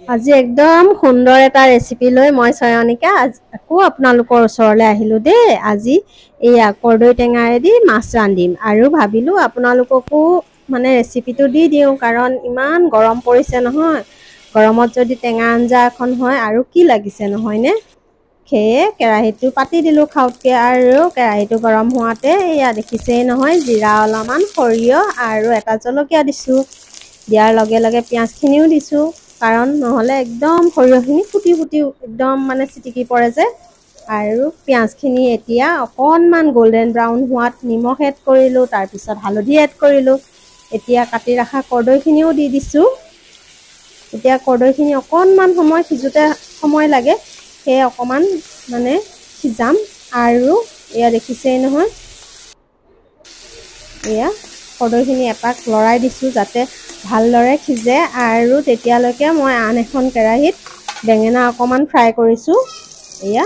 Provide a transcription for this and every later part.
আজি একদম সুন্দৰ এটা ৰেচিপি লৈ মই ছয়নিকা আকৌ আপোনালোকৰ ওচৰলৈ আহিলোঁ দেই। আজি এয়া কৰ্দৈ টেঙাৰেদি মাছ ৰান্ধিম আৰু ভাবিলোঁ আপোনালোককো মানে ৰেচিপিটো দি দিওঁ, কাৰণ ইমান গৰম পৰিছে নহয়। গৰমত যদি টেঙা আঞ্জা এখন হয় আৰু কি লাগিছে নহয়নে? সেয়ে কেৰাহীটো পাতি দিলোঁ খাওঁতকৈ, আৰু কেৰাহীটো গৰম হোৱাতে এয়া দেখিছেই নহয়, জিৰা অলপমান, সৰিয়হ আৰু এটা জলকীয়া দিছোঁ। দিয়াৰ লগে লগে পিঁয়াজখিনিও দিছোঁ, কাৰণ নহ'লে একদম সৰিয়হখিনি ফুটি ফুটি একদম মানে চিটিকি পৰে যে। আৰু পিঁয়াজখিনি এতিয়া অকণমান গল্ডেন ব্ৰাউন হোৱাত নিমখ এড কৰিলোঁ, তাৰপিছত হালধি এড কৰিলোঁ। এতিয়া কাটি ৰখা কৰ্দৈখিনিও দি দিছোঁ। এতিয়া কৰ্দৈখিনি অকণমান সময় সিজোতে সময় লাগে, সেয়ে অকণমান মানে সিজাম। আৰু এয়া দেখিছেই নহয়, এয়া কৰ্দৈখিনি এপাক লৰাই দিছোঁ যাতে ভালদৰে সিজে। আৰু তেতিয়ালৈকে মই আন এখন কেৰাহীত বেঙেনা অকণমান ফ্ৰাই কৰিছোঁ। এয়া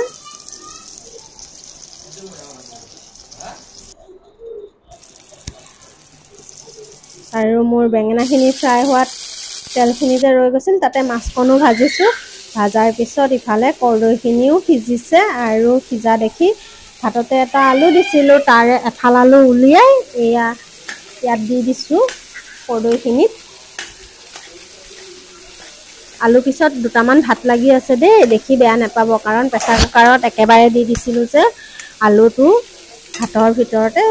আৰু মোৰ বেঙেনাখিনি ফ্ৰাই হোৱাত তেলখিনি যে ৰৈ গৈছিল, তাতে মাছকণো ভাজিছোঁ। ভাজাৰ পিছত ইফালে কৰ্দৈখিনিও সিজিছে, আৰু সিজা দেখি হাততে এটা আলু দিছিলোঁ, তাৰে এফাল আলু উলিয়াই এয়া ইয়াত দি দিছোঁ কৰ্দৈখিনিত। আলু পিছত দুটামান ভাত লাগি আছে দেই, দেখি বেয়া নাপাব, কাৰণ প্ৰেছাৰ কুকাৰত একেবাৰে দি দিছিলোঁ যে আলুটো ভাতৰ ভিতৰতে।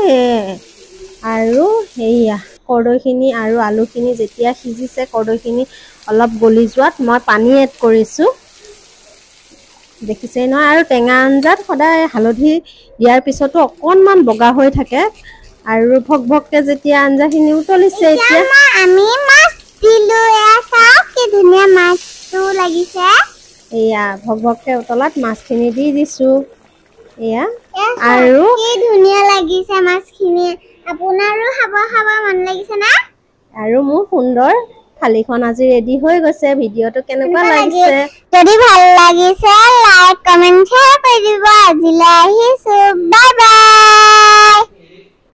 আৰু সেয়া কৰ্দৈখিনি আৰু আলুখিনি যেতিয়া সিজিছে, কৰ্দৈখিনি অলপ গলি যোৱাত মই পানী এড কৰিছোঁ, দেখিছেই নহয়। আৰু টেঙা আঞ্জাত সদায় হালধি দিয়াৰ পিছতো অকণমান বগা হৈ থাকে। আৰু ভক ভককৈ যেতিয়া আঞ্জাখিনি উতলিছে, এতিয়া আমি মাছ দিলো, কি ধুনীয়া মাছটো লাগিছে। এয়া ভক ভককৈ উতলাত মাছখিনি দি দিছোঁ। এয়া আৰু কি ধুনীয়া লাগিছে মাছখিনি, আপোনাৰো খাব মন লাগিছে না? আৰু মোৰ সুন্দৰ থালিখন আজি ৰেডি হৈ গৈছে। ভিডিঅ'টো কেনেকুৱা লাগিছে? যদি ভাল লাগিছে লাইক কমেন্ট শ্বেয়াৰ কৰি দিব। আজিলৈ আহিছোঁ, বাই বাই।